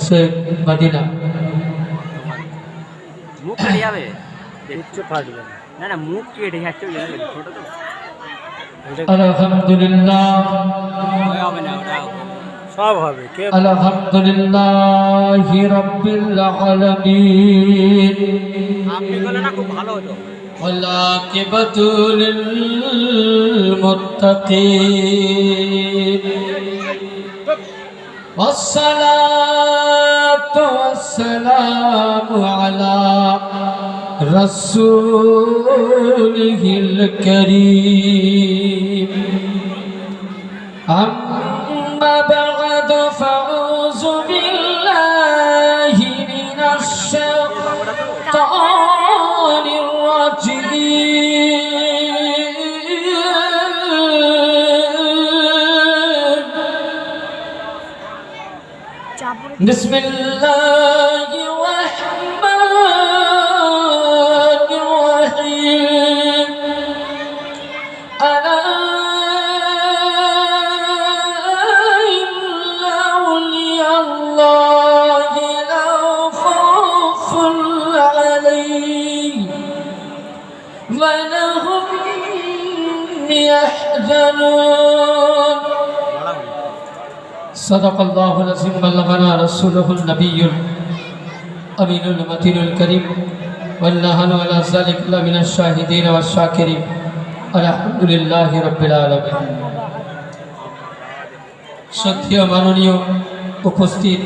से मदीना। মুখ কেটে যাবে, কিচ্ছু ফাটবে না। না মুখ কেটে যাচ্ছে ছোট তো। আলহামদুলিল্লাহ হবে না, ওটা সব হবে। আলহামদুলিল্লাহি রাব্বিল আলামিন। আপনি বলে না খুব ভালো হতো। والعاقبة للمتقين والصلاة والسلام على رسوله الكريم أما بعد فأعوذ بالله من الشيطان الرجيم بسم الله الرحمن الرحيم ألا إن أولياء الله لا خوف عليهم ولا هم يحزنون صدق الله العظيم بلغنا رسوله النبي الأمين المتين الكريم ونحن على ذلك لمن الشاهدين والشاكرين الحمد لله رب العالمين। শ্রদ্ধেয় মাননীয় উপস্থিত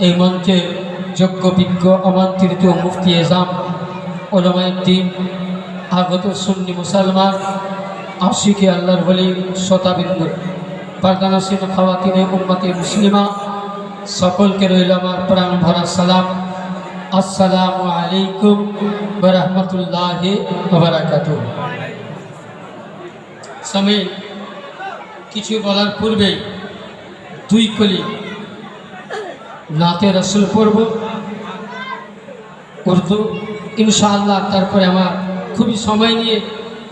এই মঞ্চে যোগ্য বিজ্ঞ আমন্ত্রিত মুফতি এজাম ওলামায়ে দ্বীন আগত সুন্নি মুসলমান আশিকে আল্লাহর ওলি শতাবিন্দু পারদানাসীন খাওয়াতিনে উম্মতে মুসলিমা সকলকে রইল আমার প্রাণ ভরা সালাম। আসসালামু আলাইকুম ওয়া রাহমাতুল্লাহি ওয়া বারাকাতুহু। সময় কিছু বলার পূর্বে দুই কলি নাতে রসুল পড়ব উর্দু ইনশাআল্লাহ। তারপরে আমার খুবই সময় নিয়ে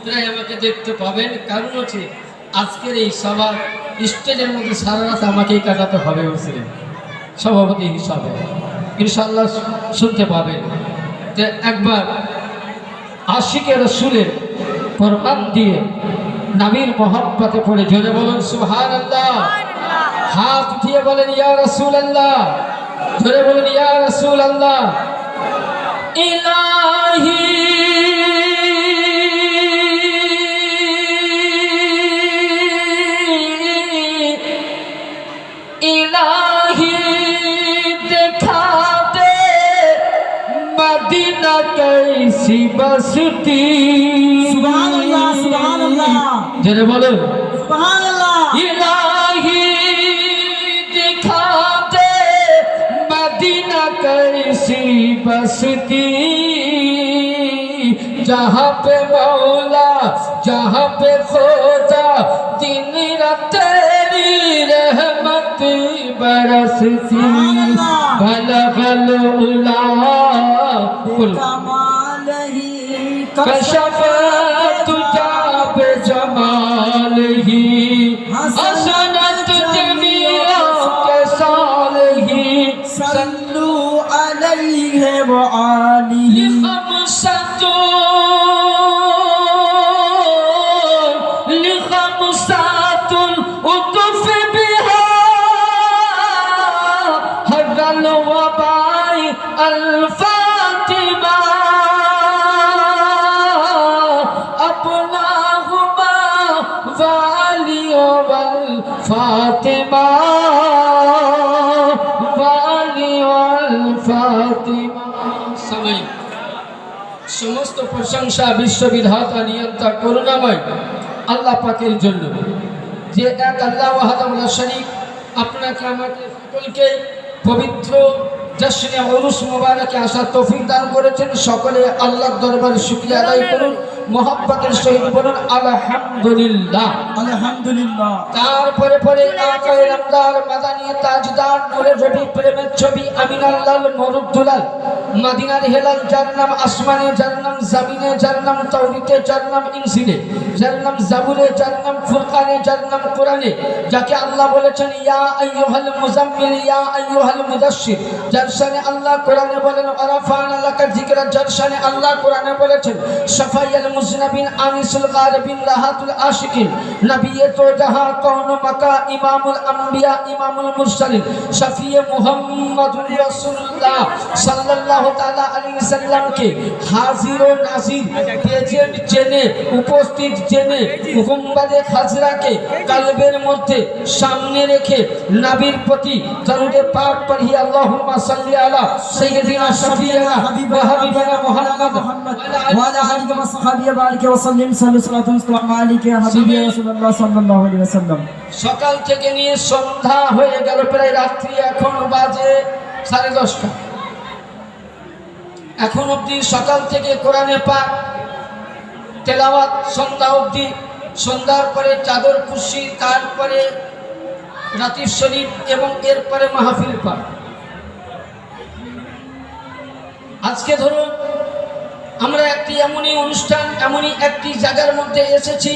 প্রায় আমাকে দেখতে পাবেন, কারণ হচ্ছে আজকের এই সবার স্টেজের মধ্যে সারা রাত আমাকেই কাটাতে হবে বুঝলেন, সভাপতি হিসাবে ইনশাআল্লাহ শুনতে পাবেন। যে একবার আশিকে রসুলের কোরবান দিয়ে নবীর মহব্বতে পড়ে জোরে বলুন সুবহানাল্লাহ। হাত দিয়ে বলেন ইয়া রাসূলুল্লাহ, জোরে বলুন ইয়া রাসূলুল্লাহ। ইলাহি इलाही दिखा दे मदीना कैसी बसती। सुभान अल्लाह जरा बोलो सुभान अल्लाह। इलाही दिखा दे मदीना कैसी बसती, जहाँ पे मौला जहाँ पे खोजा दिन रात तेरी रहमत बरसती। बलगल उला कमाल ही कशफ तुझा बे जमाल ही हसनत जमिया के साल ही सल्लू अलैहि व आलिहि الفاطمة أبناهما والي والفاطمة والي والفاطمة। समय সমস্ত প্রশংসা বিশ্ববিধাতা নিয়ন্তা করুণাময় আল্লাহ পাকের জন্য, যে এক আল্লাহ ওয়াহদাহু লা শারীক আপনাকে আমাকে সকলকে পবিত্র জশ্নে উরুস মুবারকে আসার তৌফিক দান করেছেন। সকলে আল্লাহর দরবারে শুকরিয়া আদায় করুন, মোহাব্বতের সহিত বলুন আলহামদুলিল্লাহ। আলহামদুলিল্লাহ। তারপরে পরে আকায়ে নামদার মাদানী তাজদার নূরের রবি প্রেমের ছবি আমিন আল্লাহ মরুদ দুলাল মদিনার হেলাল, যার নাম আসমানে, যার নাম জমিনে, যার নাম তাওরীতে, যার নাম ইনজিলে, যার নাম জাবুরে, যার নাম ফুরকানে, যার নাম কোরআনে, যাকে আল্লাহ বলেছেন ইয়া আইয়ুহাল মুজাম্মিল, ইয়া আইয়ুহাল মুদাশশির, যার শানে আল্লাহ কোরআনে বলেন ওয়ারাফা'না লাকা যিকরা, যার শানে আল্লাহ কোরআনে বলেছেন শাফায়াল মুজনাবিন আনিসুল গারিবিন রাহাতুল আশিকিন, নবিয়ে তো জাহাঁ কওন মাকা, ইমামুল আম্বিয়া ইমামুল মুরসালিন, শফিয়ে মুহাম্মাদুর রাসূলুল্লাহ সাল্লাল্লাহু তাআলা আলাইহি সাল্লামকে হাজির ও নাজির, প্রেজেন্ট জেনে, উপস্থিত জেনে, গুম্বাদে খাজরাকে কলবের মধ্যে সামনে রেখে নবীর প্রতি দরুদ পাক পড়িয়ে আল্লাহুম্মা সাল্লি আলা সাইয়্যিদিনা শাফিঈনা ওয়া হাবিবিনা মুহাম্মদ ওয়া আলা আলিহি ওয়া সাহবিহি বারিক ওয়া সাল্লিম সাল্লাল্লাহু আলাইহি ওয়া হাবিবি রাসূলুল্লাহ সাল্লাল্লাহু আলাইহি ওয়াসাল্লাম। সকাল থেকে নিয়ে সন্ধ্যা হয়ে গেল, প্রায় রাত্রি এখন বাজে 10:30। এখন অবধি সকাল থেকে কোরআনে পাক তেলাওয়াত সন্ধ্যা অবধি, সন্ধ্যার পরে চাদর কুশি, তারপরে রাতির শরীফ এবং এরপরে মাহফিল পাক। আজকে ধরুন আমরা একটি এমনই অনুষ্ঠান, এমনই একটি জায়গার মধ্যে এসেছি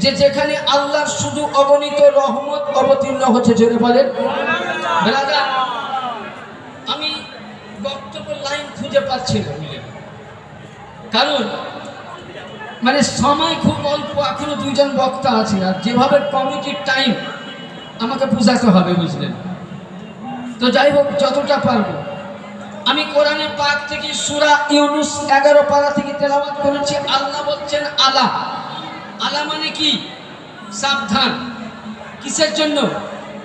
যে যেখানে আল্লাহর শুধু অগণিত রহমত অবতীর্ণ হচ্ছে। জোরে বলেন ব্রাদার, আমি বক্তব্য লাইন খুঁজে পাচ্ছি না, কারণ মানে সময় খুব অল্প, এখনো 2 জন বক্তা আছে, আর যেভাবে কমিটির টাইম আমাকে বুঝাতে হবে, বুঝলেন তো। যাই হোক, যতটা পারবো আমি কোরআনে পাক থেকে সূরা ইউনূস 11 পারা থেকে তেলাওয়াত করেছি। আল্লাহ বলছেন আলা, আলা মানে কি? সাবধান। কিসের জন্য?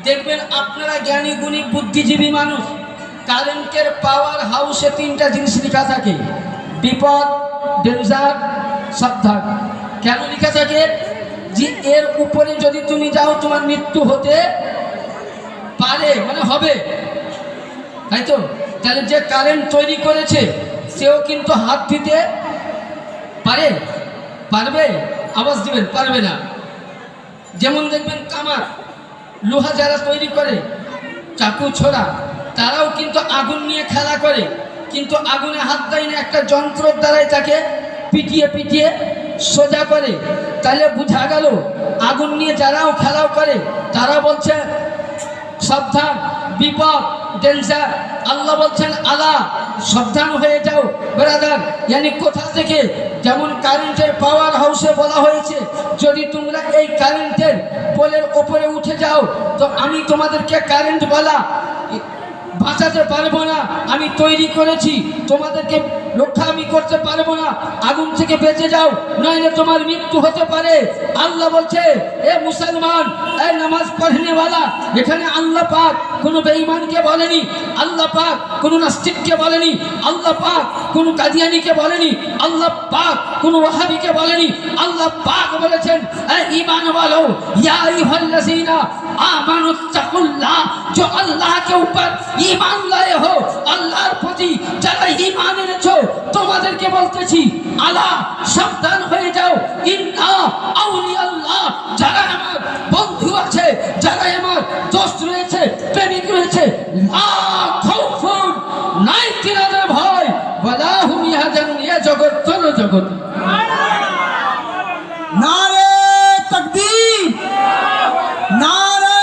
দেখবেন আপনারা জ্ঞানী গুণী বুদ্ধিজীবী মানুষ, কারেন্টের পাওয়ার হাউসে 3টা জিনিস লেখা থাকে, বিপদ, ডেঞ্জার, সাবধান। কেন লেখা থাকে? যে এর উপরে যদি তুমি যাও তোমার মৃত্যু হতে পারে, মানে হবে, তাই তো? তাহলে যে কারেন্ট তৈরি করেছে সেও কিন্তু হাত দিতে পারে, পারবে? আওয়াজ দিবেন, পারবে না। যেমন দেখবেন কামার, লোহা যারা তৈরি করে, চাকু ছোড়া, তারাও কিন্তু আগুন নিয়ে খেলা করে, কিন্তু আগুনে হাত দেয় না, একটা যন্ত্রের দ্বারাই তাকে পিটিয়ে পিটিয়ে সোজা করে। তাহলে বোঝা গেল আগুন নিয়ে যারাও খেলাও করে তারা বলছে সাবধান, বিপদ, ডেঞ্জার। আল্লাহ বলছেন আলা, সাবধান হয়ে যাও ব্রাদার। यानी কোথা থেকে? যেমন কারেন্টের পাওয়ার হাউসে বলা হয়েছে যদি তোমরা এই কারেন্টের পোলের উপরে উঠে যাও তো আমি তোমাদেরকে কারেন্ট বলা বাঁচাতে পারবো না, আমি তৈরি করেছি, তোমাদেরকে রক্ষা আমি করতে পারবো না, আগুন থেকে বেঁচে যাও নইলে তোমার মৃত্যু হতে পারে। আল্লাহ বলছে এ মুসলমান, এ নামাজ পড়নেওয়ালা, এখানে আল্লাহ পাক কোনো বেঈমানকে বলেনি, আল্লাহ পাক কোনো নাস্তিককে বলেনি, আল্লাহ পাক কোনো কাদিয়ানীকে বলেনি, আল্লাহ পাক কোনো ওয়াহাবিকে বলেনি। আল্লাহ পাক বলেছেন এ ঈমান वालो या अय्युहल्लाযীনা আমানুত্তাকুল্লাহ, जो अल्लाह के ऊपर ईमान लाए हो, अल्लाहर प्रति যারা ঈমান এনেছো তোমাদেরকে বলতেছি আলা, সাবধান হয়ে যাও। ইন্না আউলিয়াল্লাহ, যারা আমার বন্ধু আছে, যারা আমার দোস্ত রয়েছে, প্রেমিক রয়েছে, লা খাউফুন, নাই তিনাদের ভয়, ওয়ালা হুম ইয়াহজানুন, এ জগৎ তোর জগৎ। नारे तकबीर, नारे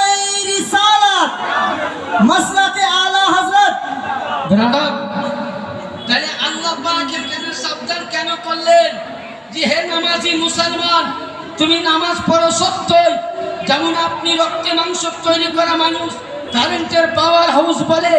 रिसालत, मसलके आला हजरत। ব্রাদার, তাহলে আল্লাহ পাক এখানে সাবধান কেন করলেন? যে হে নামাজি মুসলমান, তুমি নামাজ পড়ো সত্যই, যেমন আপনি রক্তে মাংস তৈরি করা মানুষ, কারেন্টের পাওয়ার হাউস বলে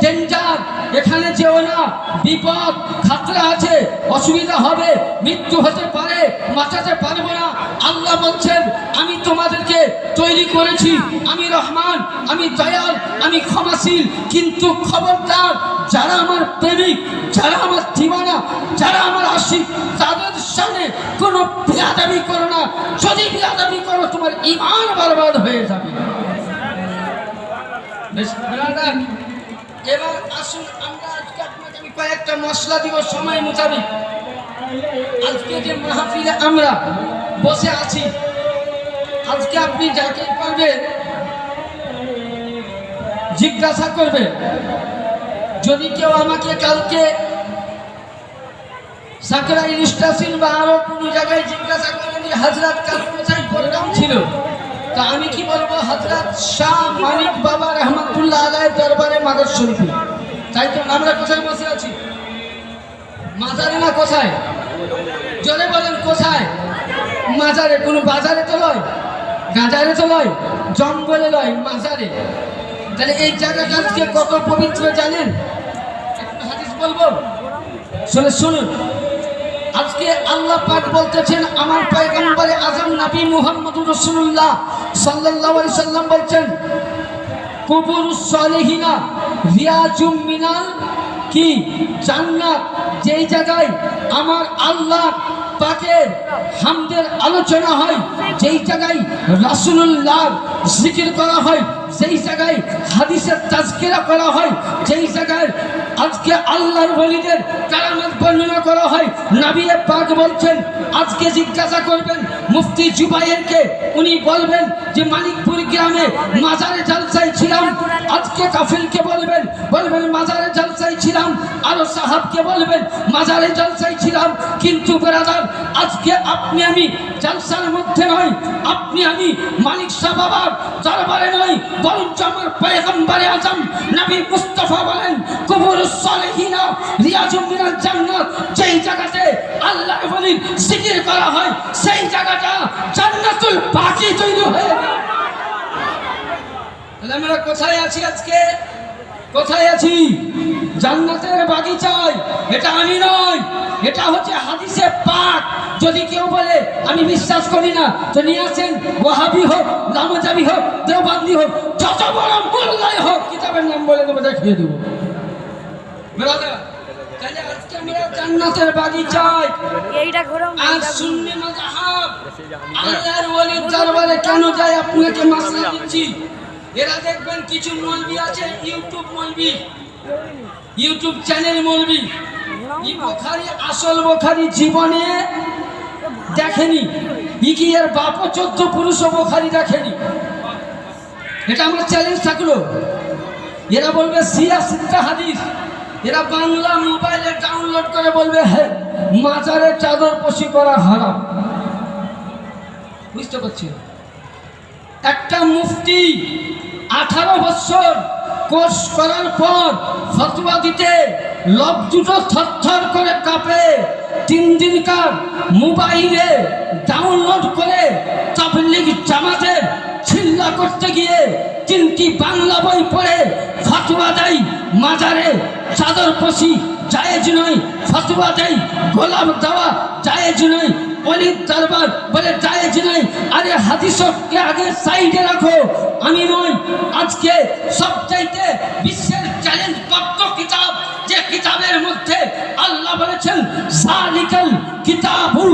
ডেঞ্জার, এখানে যেও না, বিপদ খাতরা আছে, অসুবিধা হবে, মৃত্যু হতে পারে, বাঁচাতে পারবো না। আল্লাহ বলছেন আমি তোমাদেরকে তৈরি করেছি, আমি রহমান, আমি দয়াল, আমি ক্ষমাশীল, কিন্তু খবরদার যারা আমার প্রেমিক, যারা আমার দিওয়ানা, যারা আমার আশিক, তাদের সামনে কোনো বিয়াদবি করো না। যদি বিয়াদবি করো তোমার ঈমান বরবাদ হয়ে যাবে। এবার আসুন আমরা আজকে আপনাকে আমি কয়েকটা মশলা দিব সময় মোতাবেক। আজকে যে মাহফিলে আমরা বসে আছি, আজকে আপনি যাকে পারবেন জিজ্ঞাসা করবেন যদি কেউ আমাকে কালকে সাকরাইল স্টেশন বা আরো কোনো জায়গায় জিজ্ঞাসা করেন যে হযরত কাল কোথায় প্রোগ্রাম ছিল, তা আমি কি বলবো? হযরত শাহ মানিক বাবা রহমাতুল্লাহ আলাইহির দরবারে মাদার শরীফে। তাই তো আমরা কোথায় বসে আছি? মাজারে না কোথায়? জোরে বলেন কোথায়? মাজারে। কোনো বাজারে তো নয়, গাজারে তো নয়, জঙ্গলে নয়, মাজারে। তাহলে এই জায়গাটা আজকে কত পবিত্র জানেন? একটা হাদিস বলবো, শুনুন। আজকে আল্লাহ পাক বলতেছেন, আমার পয়গম্বরে আযম নবী মুহাম্মদুর রাসূলুল্লাহ সাল্লাল্লাহু আলাইহি সাল্লাম বলছেন, কুবুরুস সালিহিনা রিয়াজুম মিনাল কি জান্নাত। যেই জায়গায় আমার আল্লাহ পাকের হামদের আলোচনা হয়, যেই জায়গায় রাসূলুল্লাহ জিকির করা হয়, যেই জায়গায় হাদিসের তাজকিরা করা হয়, যেই জায়গায় আজকে আল্লাহর ওলিদের কারামাত বর্ণনা করা হয়, নবী পাক বলছেন, আজকে জিজ্ঞাসা করবেন মুফতি জুবাইরকে, উনি বলবেন যে মানিকপুর গ্রামে মাজারে জলসায় ছিলাম। আজকে কাফিলকে বলবেন মাজারে জলসায় ছিলাম। আরো সাহাবকে বলবেন মাজারে জলসায় ছিলাম। কিন্তু ব্রাদার, আজকে আপনি আমি জলসার মধ্যে নয়, আপনি আমি মালিক শাহ বাবার দরবারে নয়, বরঞ্চ আমার পয়গম্বরে আযম নবী মুস্তাফা বলেন, কুবুরুস সালিহিনা রিয়াজুম মিনাল জান্নাত। যেই জায়গাতে আল্লাহর ওলির জিকির করা হয়, সেই জায়গাটা জান্নাতুল বাকি তৈরি হয়ে যায়। তাহলে আমরা কোথায় আছি? আজকে কোথায় আছি? জান্নাতের বাগিচায়। এটা আমি নয়, এটা হচ্ছে হাদিসে পাক। যদি কেউ বলে আমি বিশ্বাস করি না, তো নিয়ে আসেন, ওয়াহাবি হোক, লামাজাবি হোক, দেওবন্দি হোক, যত বড় মোল্লাই হোক, কিতাবের নাম বলে দেবো, দেখিয়ে দেবো। ব্রাদার, তাহলে আজকে আমরা জান্নাতের বাগিচায়। আর সুন্নি মাযহাব আল্লাহর ওলির দরবারে কেন যায় আপনাকে মাসলা দিচ্ছি। এরা দেখবেন কিছু মৌলবি আছে, ইউটিউব চ্যানেল মৌলবি, বুখারী আসল বুখারী জীবনে দেখেনি, এর বাপও 14 পুরুষ বুখারী দেখেনি। এটা আমার চ্যালেঞ্জ থাকলো। এরা বলবে সিয়া সিত্তা হাদিস, এরা বাংলা মোবাইলে ডাউনলোড করে বলবে হ্যাঁ মাজারে চাদর পশি করা হারাম। বুঝতে পারছেন? একটা মুফতি 18 বছর কোর্স করার পর ফতোয়া দিতে লব দুটো থরথর করে কাঁপে। 3 দিনকার মোবাইলে ডাউনলোড করে তাবলীগ জামাতের ছিল্লা করতে গিয়ে 3টি বাংলা বই পড়ে ফতোয়া দেয় মাজারে চাদর পশি জায়েজ নয়, ফতোয়া দেয় গোলাপ দেওয়া জায়েজ নয়, ওলির দরবার বলে জায়েজ নয়। আরে হাদিসকে আগে সাইডে রাখো। আমি নয়, আজকে সবচাইতে বিশ্বের চ্যালেঞ্জ প্রাপ্ত কিতাব, যে কিতাবের মধ্যে আল্লাহ বলেছেন যালিকাল কিতাবু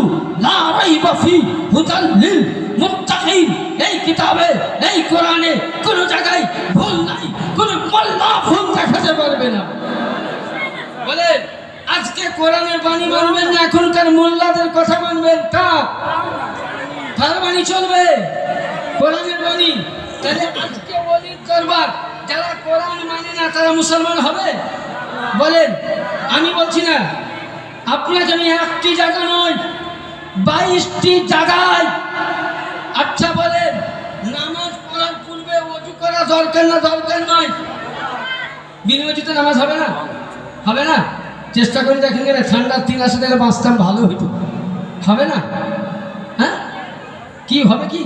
লা রাইবা ফি হুদাল লিল মুত্তাকিন। এই কিতাবে, এই কোরআনে কোনো জায়গায় ভুল নাই, কোনো মোল্লা ভুল দেখাতে পারবে না। বলে আজকে কোরআনের বাণী মানবেন না, এখনকার মোল্লাদের কথা মানবেন? কার বাণী চলবে? কোরআনের বাণী। তাহলে আজকে ওলির দরবার যারা কোরআন মানে না, তারা মুসলমান হবে? বলেন। আমি বলছি না, আপনাকে আমি একটি জায়গা নয় 22টি জায়গায়। আচ্ছা বলেন, নামাজ পড়ার পূর্বে ওযু করা দরকার না দরকার নয়? বিনা ওযুতে নামাজ হবে না? হবে না? চেষ্টা করে দেখেন, গেলে ঠান্ডার দিন আসে তাহলে বাঁচতাম, ভালো হইতো। হবে না? হ্যাঁ, কি হবে? কি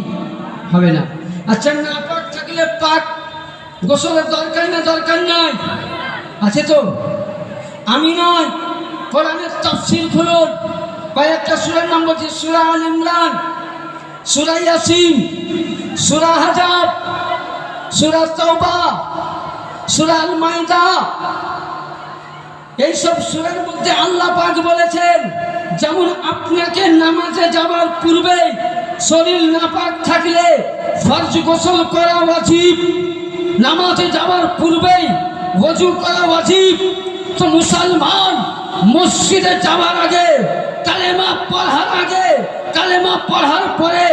হবে না? আচ্ছা, না পাক থাকলে পাক গোসলের দরকার না দরকার নয়? আছে তো? আমি নয়, কোরআনের তাফসীর খুলুন। কয়েকটা সূরার নাম বলছি, সূরা আল ইমরান, সূরা ইয়াসিন, সূরা আহজাব, সূরা তাওবা, সূরা আল মাইদা। এইসব সূরার মধ্যে আল্লাহ পাক বলেছেন, যেমন আপনাকে নামাজে যাওয়ার পূর্বে শরীর নাপাক থাকলে ফরজ গোসল করা ওয়াজিব, নামাজে যাওয়ার পূর্বেই ওযু করা ওয়াজিব। তো মুসলমান মসজিদে যাওয়ার আগে, কালেমা পড়ার আগে, কালেমা পড়ার পরে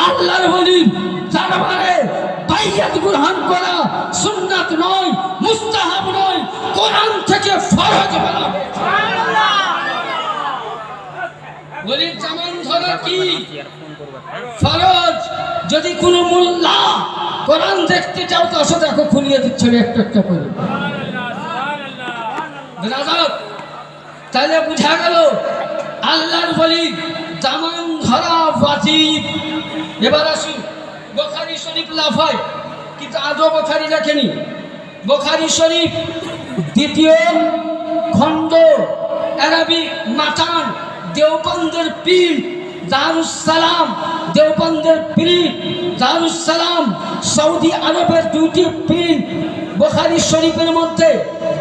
আল্লাহর ওলির দরবারে বাইয়াত গ্রহণ করা সুন্নাত নয়, মুস্তাহাব নয়, কোরআন থেকে ফরজ বলা হয়েছে। ওলির জামান ধরা কি ফরজ। যদি কোনো মোল্লা কোরআন দেখতে চাও তো আসো, দেখো খুলিয়ে দিচ্ছে একটা একটা করে। তাহলে বুঝা গেল আল্লাহর ওলির জামান ধরা ওয়াজিব। এবার আসুন বুখারী শরীফ লাফায়, কিন্তু আদৌ বুখারী রাখেনি। বুখারী শরীফ দ্বিতীয় খণ্ড, আরবিক মাতান, দেওবন্দের পীর দারুস সালাম, দেওবন্দের পীর দারুস সালাম, সৌদি আরবের দুটি পীর। বুখারী শরীফের মধ্যে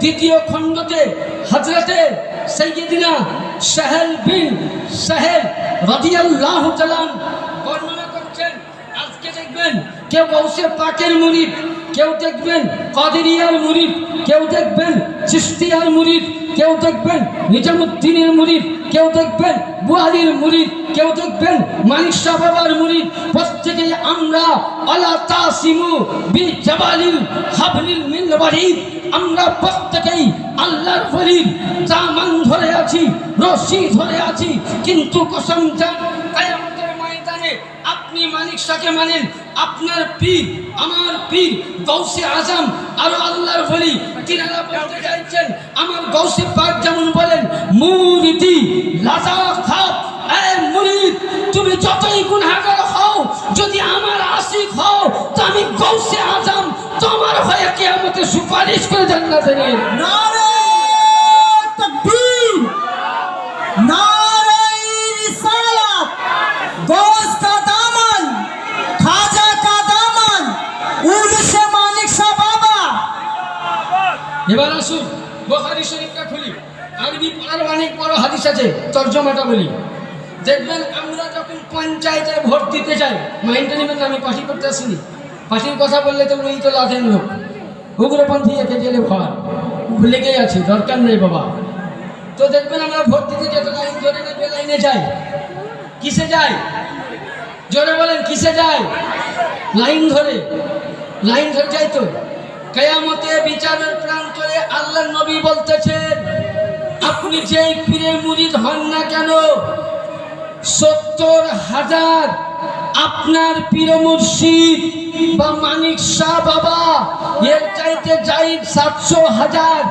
দ্বিতীয় খণ্ডতে হযরতে সাইয়্যিদিনা সাহেল বিন সাহেল রাদিয়াল্লাহু তাআলা বর্ণনা করছেন। আজকে দেখবেন কেউ গৌসে পাকের মুরিদ, কেউ দেখবেন কাদেরিয়ার মুরিদ, কেউ দেখবেন চিশতিয়ার মুরিদ, কেউ দেখবেন নিজামুদ্দিনের মুরিদ, কেউ দেখবেন বুহারীর মুরিদ, কেউ দেখবেন মানিক শাহ বাবার মুরিদ। প্রত্যেকেই আমরা আলা তাসিমু বি জাবালিল হাবলিল মিন ওয়ারিদ, আমরা প্রত্যেকেই আল্লাহর ওলির দামান ধরে আছি, রশি ধরে আছি। কিন্তু কসম জান কিয়ামতের ময়দানে আপনি মানিক শাহকে মানেন, আপনার পীর আমার পীর গৌসে আজম আর আল্লাহর ওলি, তিনারা বলতে চাইছেন আমার গৌসে পাক যেমন বলেন মুরিদি লাজা খাত, এ মুরিদ তুমি যতই গুনাহগার হও, যদি আমার আশিক হও তো আমি গৌসে আজম তোমার হয়ে কিয়ামতে সুপারিশ করে জান্নাতে নিয়ে যাব। নারে তাকবীর, নারে রিসালাত, গৌস কা দামন, খাজা কা দামন, উরসে মানিক শাহ বাবা। এবার আসুন বুখারী শরীফটা খুলি। আরবি পড়ার অনেক বড় হাদিস আছে, তরজমাটা বলি। দেখবেন আমরা যখন পঞ্চায়েতে ভোট দিতে যাই, মাইন্ডটা নেবেন না, আমি পার্টি করতে আসিনি। পার্টির কথা বললে তো ওই তো লাদেন লোক, উগ্রপন্থী একে জেলে ভর লেগেই আছে, দরকার নেই বাবা। তো দেখবেন আমরা ভোট দিতে যেতে লাইন ধরে নেবে, লাইনে যাই। কিসে যাই জোরে বলেন, কিসে যাই? লাইন ধরে, লাইন ধরে যাই। তো কিয়ামতে বিচারের প্রান্তরে আল্লাহর নবী বলতেছেন, আপনি যেই পীরের মুরিদ হন না কেন, ৭০,০০০ আপনার পীর মুর্শিদ বা মানিক শাহ বাবা এর চাইতে জাহিদ ৭০০,০০০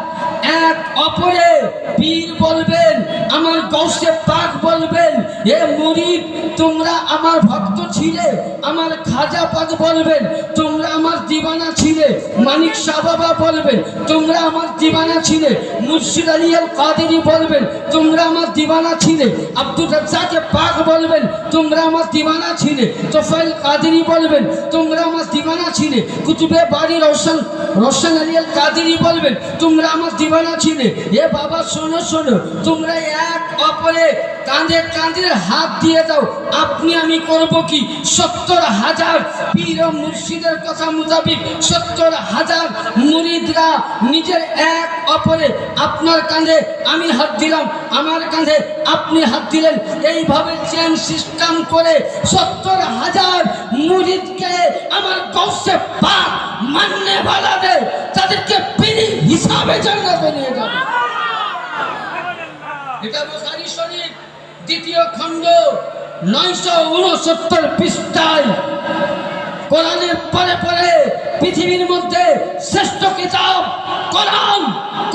এক অপরে পীর বলবেন, আমার গৌসে পাক বলবেন এ মুরিদ তোমরা আমার ভক্ত ছিলে, আমার খাজা পাক বলবেন তোমরা আমার দিওয়ানা ছিলে, মানিক শাহ বাবা বলবেন তোমরা আমার দিওয়ানা ছিলে, মুর্শিদ আলী আল কাদেরী বলবেন তোমরা আমার দিওয়ানা ছিলে, আব্দুর রাজ্জাক পাক বলবেন তোমরা আমার দিওয়ানা ছিলে, তোফাইল কাদেরী বলবেন তোমরা আমার দিওয়ানা ছিলে, কুতুবে বাড়ি রোশন আলী আল কাদেরী বলবেন তোমরা আমার দিওয়ানা ছিলে। এ বাবা শোনো শোনো, তোমরা এক অপরে কাঁধে কাঁধে হাত দিয়ে দাও, আপনি আমি করব কি? ৭০,০০০ পীর ও মুর্শিদের কথা মোতাবিক ৭০,০০০ মুরিদরা নিজের এক অপরে, আপনার কাঁধে আমি হাত দিলাম, আমার কাঁধে আপনি হাত দিলেন, এইভাবে চেন সিস্টেম করে ৭০,০০০ মুরিদকে আমার গৌসে পাক মাননে वाला দে তাদেরকে পীর হিসাবে জান্নাতে নিয়ে যাবে। এটা বুখারী শরীফ দ্বিতীয় খণ্ড ৯৬৯ পৃষ্ঠায়। কোরআনের পরে পরে পৃথিবীর মধ্যে শ্রেষ্ঠ কিতাব কোরআন,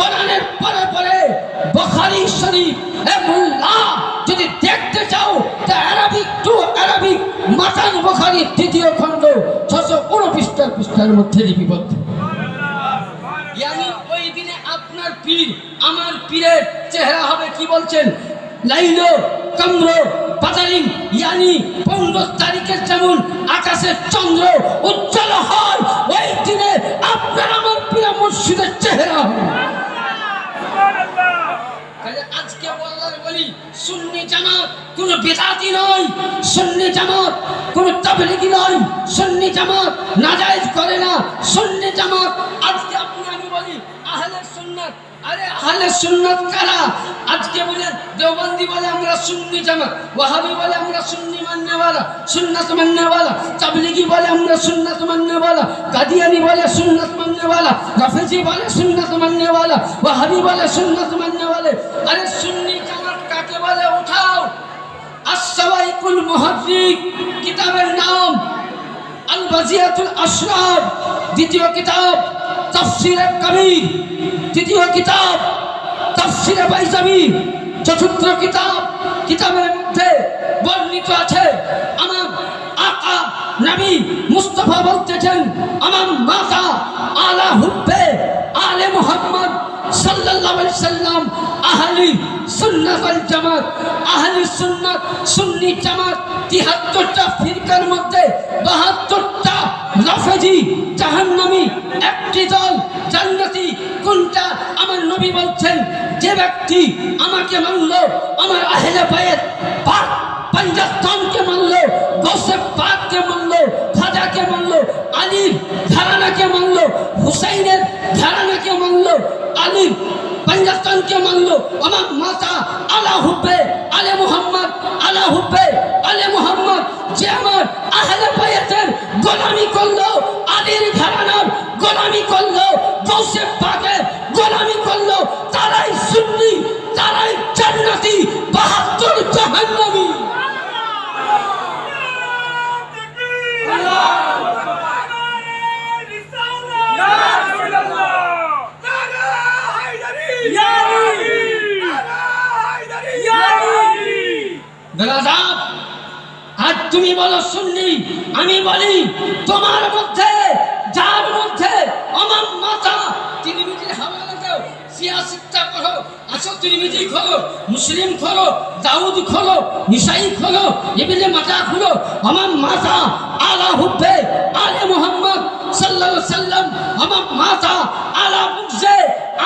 কোরআনের পরে পরে বুখারী শরীফ। এ মোল্লা যদি দেখতে চাও তো আরবিক টু আরবিক মাতান বুখারী দ্বিতীয় খণ্ড ৬২৯ পৃষ্ঠার মধ্যে লিপিবদ্ধ। ইয়ানি ওই দিনে আপনার পীর আমার পীরের চেহারা হবে কি বলছেন, লাইলো কমর বাদারিন, ইয়ানি ১৫ তারিখের যেমন আকাশের চন্দ্র উজ্জ্বল হয়, ওই দিনে আপনার আমার পীর মুর্শিদের চেহারা হবে। আজকে বলি সুন্নি জামাত কোন বিদআতি নয়, সুন্নি জামাত কোন তাবলীগী নয়, সুন্নি জামাত নাজায়েজ করে না, সুন্নি জামাত আজকে আপনি আমি বলি আহলে সুন্নাত। আরে আহলে সুন্নাত কারা? আজকে বলেন দেওবন্দি বলে আমরা সুন্নি জামাত, ওয়াহাবি বলে আমরা সুন্নি মাননেওয়ালা, সুন্নাত মাননেওয়ালা, তাবলীগী বলে আমরা সুন্নাত মাননেওয়ালা, কাদিয়ানি বলে সুন্নাত মাননেওয়ালা, রাফেজি বলে সুন্নাত মাননেওয়ালা। वाला वहाबी वाले सुन्नत मानने वाले, अरे सुन्नी जमात काके वाले उठाओ। अस्सवाइकुल मुहर्रिक किताबेर नाम, अल वजियातुल अशरार द्वितीय किताब, तफसीर कबीर तृतीय किताब, तफसीर বাইজাবি চতুর্থ কিতাব। কিতাবের মধ্যে বর্ণিত আছে আমার আকা নবী মুস্তাফা বলতেছেন আমার মাতা আলা হুব্বে আলে মুহাম্মদ সাল্লাল্লাহু আলাইহি সাল্লাম আহলি সুন্নাত ওয়াল জামাত, আহলি সুন্নাত সুন্নি জামাত ৭৩টা ফিরকার মধ্যে ৭২টা রাফেজি জাহান্নামী, একটি দল জান্নাতি। কোনটা? আমার নবী বলছেন যে ব্যক্তি আমাকে মানলো, আমার আহলে বাইত পাক पंजास्तानকে মানলো, গৌসে পাককে মানলো, খাজাকে মানলো, আলীর ঘরানাকে মানলো, হুসাইনের ঘরানাকে মানলো, আলীর पंजास्तानকে মানলো, আমার মাতা আলা হুব্বে আলে মুহাম্মদ, আলা হুব্বে আলে মুহাম্মদ, যে আমার আহলে বাইতের গোলামি করলো, আলীর ঘরানার গোলামি করলো, গৌসে পাকের গোলামি করলো, তারাই সুন্নি, তারাই জান্নাতি, ৭২ জাহান্নামী। আজ তুমি বলো সুন্নি, আমি বলি তোমার মধ্যে যার মধ্যে আমার মাতা তিরমিজির হাওয়ালা দাও, সিয়াসিতটা করো, আসো তিরমিজি খোলো, মুসলিম খোলো, দাউদ খোলো, নিসাই খোলো, ইবনে মাজাহ খোলো, আমার মাতা আলা হুব্বে আলে মুহাম্মদ সাল্লাল্লাহু আলাইহি সাল্লাম, আমার মাতা আলা বুগজে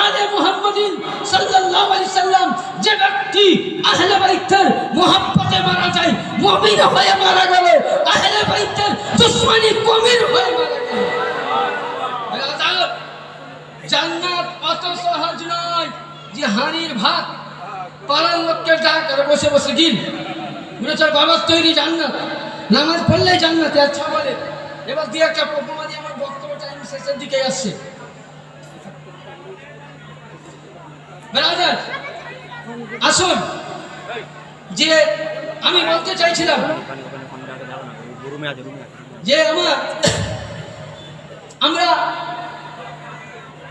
আলে মুহাম্মাদিন সাল্লাল্লাহু আলাইহি সাল্লাম। যে ব্যক্তি আহলে বাইতের মুহাব্বতে মারা যায়, মুমিন হয়ে মারা গেল, আহলে বাইতের দুশমনি কমির হয়ে মারা গেল। জান্নাত অত সহজ নয় যে হাঁড়ির ভাত পাড়ার লোককে ডাক আর বসে বসে গিল বলেছে বাবার তৈরি জান্নাত, নামাজ পড়লেই জান্নাতে। আচ্ছা বলে এবার দিয়ে একটা প্রমাণ দিয়ে আমার বক্তব্য টাইম শেষের দিকে আসছে। ব্রাদার আসুন, যে আমি বলতে চাইছিলাম যে আমরা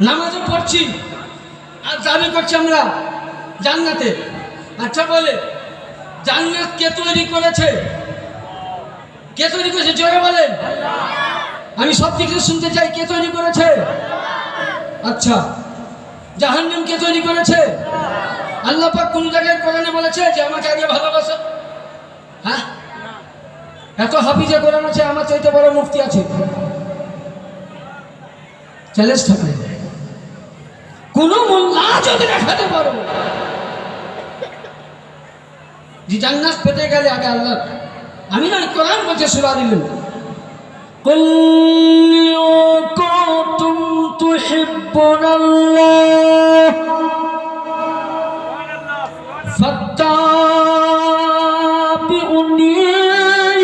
নামাজও পড়ছি আর দাবি করছি আমরা জান্নাতে। আচ্ছা বলে জান্নাত কে তৈরি করেছে? কে তৈরি করেছে জোরে বলেন। আমি সব দিকে শুনতে চাই, কে তৈরি করেছে? আচ্ছা, জাহান্নাম কে তৈরি করেছে? আল্লাহ পাক কোন জায়গায় কোরআনে বলেছে যে আমাকে আগে ভালোবাসো? হ্যাঁ, এত হাফিজে কোরআন আছে, আমার চাইতে বড় মুফতি আছে, চ্যালেঞ্জ থাকে। কোন মোল্লা যদি দেখাতে পারো যে জান্নাত পেতে গেলে আগে আল্লাহ, আমি না কোরআন বলছে সূরা দিলেন কুল কুনতুম তুহিব্বুনাল্লাহ ফাত্তাবিউনি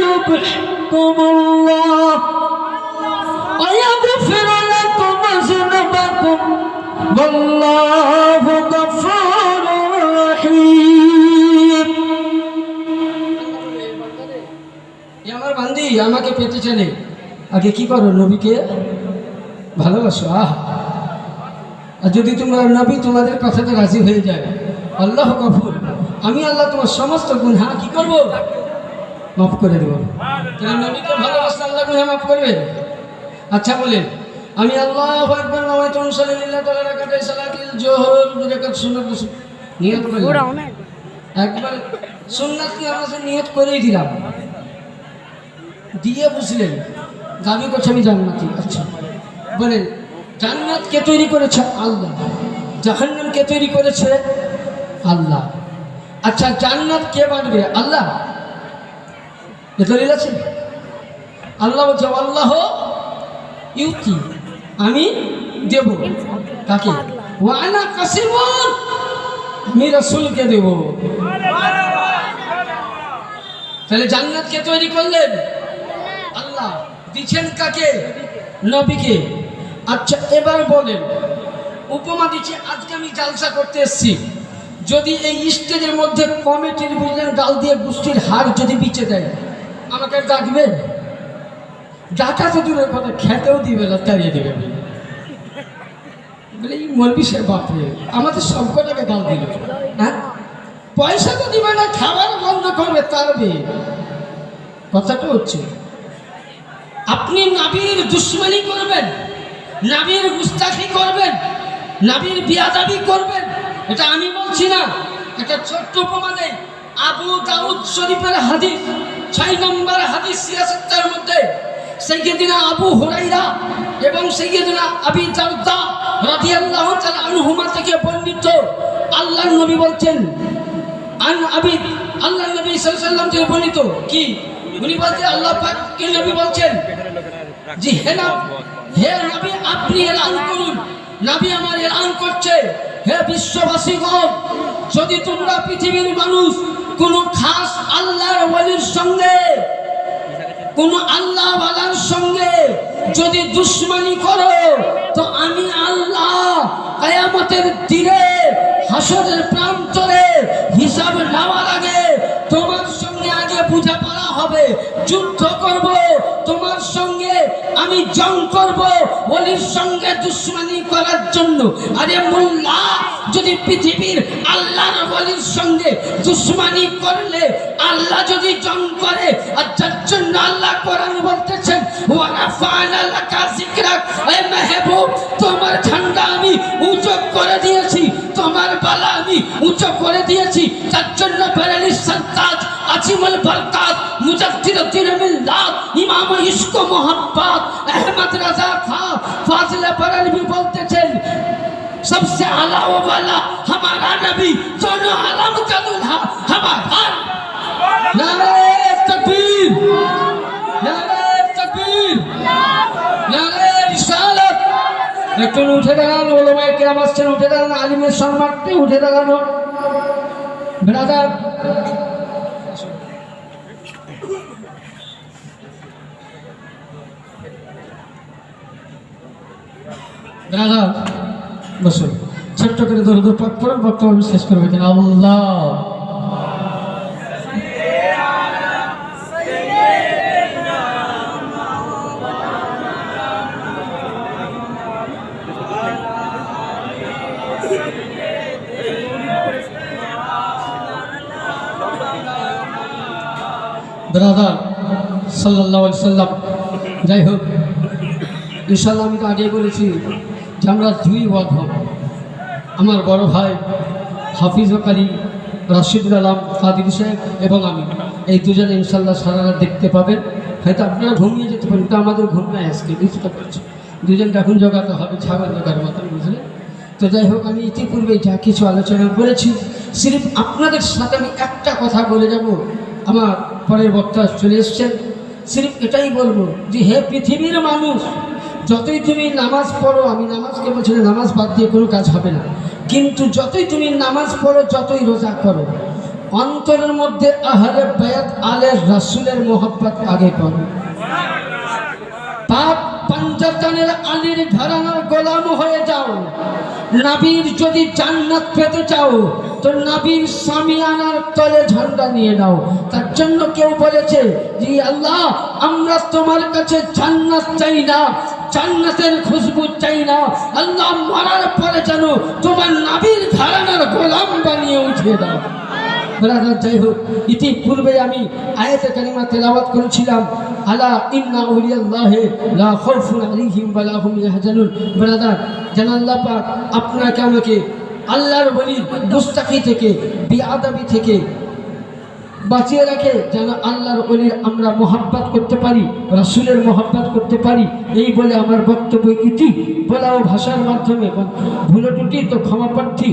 ইউহিব্বুকুমুল্লাহ ওয়া ইয়াগফির লাকুম যুনুবাকুম ওয়াল্লাহু গফুরুর রহিম। আমার বান্দি আমাকে পেতে চানে, আগে কি করো? নবীকে ভালোবাসো। আর যদি তোমরা নবী তোমাদের কথাতে রাজি হয়ে যায়, আল্লাহ গফুর, আমি আল্লাহ তোমার সমস্ত গুনাহ কি করব? মাফ করে দেব। তাহলে নবীকে ভালোবাসলে আল্লাহ গুনাহ মাফ করবেন। আচ্ছা বলেন, আমি আল্লাহু আকবার নাওয়াইতু সাল্লাল্লাহু তাআলা রাকাতাই সালাতুল জোহর রাকাত সুন্নাত নিয়ত করলাম, একবার সুন্নাত নামাজের নিয়ত করেই দিলাম, দিয়ে বুঝলেন দাবি করছে আমি জান্নাতি। আচ্ছা বলেন, জান্নাত কে তৈরি করেছে? আল্লাহ। জাহান্নাম কে তৈরি করেছে? আল্লাহ। আচ্ছা জান্নাত কে বানাবে? আল্লাহ। এ দলিল আছে? আল্লাহ বলছে আল্লাহ ইউতি, আমি দেব। কাকে? ওয়া আনা কাসিমুন, আমি রাসূলকে দেব। তাহলে জান্নাত কে তৈরি করলেন? আল্লাহ। দিচ্ছেন কাকে? নবীকে। আচ্ছা এবার বলেন উপমা দিচ্ছি, আজকে আমি জালসা করতে এসেছি, যদি এই স্টেজের মধ্যে কমিটির বুঝলেন গাল দিয়ে গোষ্ঠীর হার যদি বিচে দেয়, আমাকে ডাকবেন? ডাকা তো দূরের কথা, খেতেও দিবে না, তাড়িয়ে দেবে। বলে এই মলবি সে বাপরে আমাদের সব কটাকে গাল দিল, হ্যাঁ পয়সা তো দিবে না, খাবার বন্ধ করবে, তারবে কথাটা হচ্ছে। আপনি নাবির দুশ্মনী করবেন, নাবির গুস্তাখি করবেন, নাবির বিয়াদাবি করবেন, এটা আমি বলছি না, এটা ছোট্ট উপমা দেই। আবু দাউদ শরীফের হাদিস 6 নম্বর হাদিস সিয়াসতের মধ্যে সাইয়্যিদিনা আবু হুরায়রা এবং সাইয়্যিদিনা আবি দারদা রাদিয়াল্লাহু তাআলা আনহুমা থেকে বর্ণিত, আল্লাহর নবী বলছেন, আন আবি, আল্লাহর নবী সাল্লাল্লাহু আলাইহি ওয়াসাল্লাম থেকে বর্ণিত কি উনি বলছেন, আল্লাহ পাক কে নবী বলছেন জি হে নবী আপনি এলান করুন, নবী আমার এলান করছে, হে বিশ্ববাসীগণ, যদি তোমরা পৃথিবীর মানুষ কোন খাস আল্লাহর ওয়ালির সঙ্গে, কোন আল্লাহ ওয়ালার সঙ্গে যদি দুশ্মনী করো, তো আমি আল্লাহ কিয়ামতের দিনে হাসরের প্রান্তরে হিসাব নেওয়ার আগে তোমার সঙ্গে আগে বোঝাপড়া হবে, যুদ্ধ করব তোমার সঙ্গে, আমি জং করব ওলির সঙ্গে দুশ্মনী করার জন্য। আরে মোল্লা, যদি পৃথিবীর আল্লাহর ওলির সঙ্গে দুশ্মনী করলে আল্লাহ যদি জং করে, আর যার জন্য আল্লাহ কোরআন বলতেছেন ওয়া রাফা'না লাকা যিকরাক, এ মাহবুব তোমার ঝান্ডা আমি উঁচু করে দিয়েছি, তোমার বালা আমি উঁচু করে দিয়েছি, যার জন্য বেরেলি সাদ্দাত আজিমুল বরকাত মুজাদ্দিদুদ্দিন মিল্লাত ইমাম ইশক ও মোহাব্বত আহমদ রাজা খান ফাজিলে বেরেলভী বলতেছেন, सबसे आला वाला हमारा नबी, दोनों आलम का दुल्हा हमारा। नारे तकबीर, नारे तकबीर, नारे रिसालत। একটু উঠে দাঁড়ান, ওলামায়ে কেরাম আসছেন, উঠে দাঁড়ান, আলিমের সম্মানে উঠে দাঁড়ানো। ব্রাদার ব্রাদার বসুন, ছোট্ট করে দরুদ পাক পড়ুন, বক্তব্য আমি শেষ করবো কিনা। আল্লাহ ব্রাদার সাল্লাল্লাহু আলাইহি সাল্লাম। যাই হোক, ইনশাআল্লাহ আমি তো আগে বলেছি যে আমরা 2 ওয়াদ হব, আমার বড় ভাই হাফিজ কারি রাশিদুল আলম কাদির সাহেব এবং আমি, এই দুজনে ইনশাআল্লাহ সারা রাত দেখতে পাবেন। হয়তো আপনারা ঘুমিয়ে যেতে পারেন, কিন্তু আমাদের ঘুম নাই আজকে, বুঝতে পারছি, দুজনকে এখন জোগাতে হবে ছাগল জোগার মতন, বুঝলেন তো। যাই হোক, আমি ইতিপূর্বে যা কিছু আলোচনা করেছি, সিরিফ আপনাদের সাথে আমি একটা কথা বলে যাব, আমার পরের বক্তা চলে এসছেন, সিরিফ এটাই বলবো যে হে পৃথিবীর মানুষ, যতই তুমি নামাজ পড়ো, আমি নামাজকে বলছি না, নামাজ বাদ দিয়ে কোনো কাজ হবে না, কিন্তু যতই তুমি নামাজ পড়ো, যতই রোজা করো, অন্তরের মধ্যে আহলে বায়াত আলে রাসূলের মোহাব্বত আগে করো। পাপ পঞ্চতনের আলীর ঘরানার গোলাম হয়ে যাও। নবীর যদি জান্নাত পেতে চাও, তো নবীর সামিয়ানার তলে ঝান্ডা নিয়ে নাও। তার জন্য কেউ বলেছে যে আল্লাহ, আমরা তোমার কাছে জান্নাত চাই না, জান্নাতের খুশবু চাই না, আল্লাহ মরার পরে যেন তোমার নবীর ঘরানার গোলাম বানিয়ে উঠিয়ে দাও। ব্রাদার, যাই হোক, ইতিপূর্বে আমি আয়াতে কারিমা তেলাওয়াত করেছিলাম, আলা ইন্না আউলিয়াল্লাহি লা খাউফুন আলাইহিম ওয়া লা হুম ইয়াহজানুন। ব্রাদার, যেন আল্লাহ পাক আপনাকে আমাকে আল্লাহর ওলির গুস্তাখি থেকে, বিআদাবি থেকে বাঁচিয়ে রাখে, যেন আল্লাহর ওলির আমরা মোহাব্বত করতে পারি, রাসূলের মোহাব্বত করতে পারি। এই বলে আমার বক্তব্য ইতি বলা ও ভাষার মাধ্যমে ভুল ত্রুটি তো ক্ষমা প্রার্থী।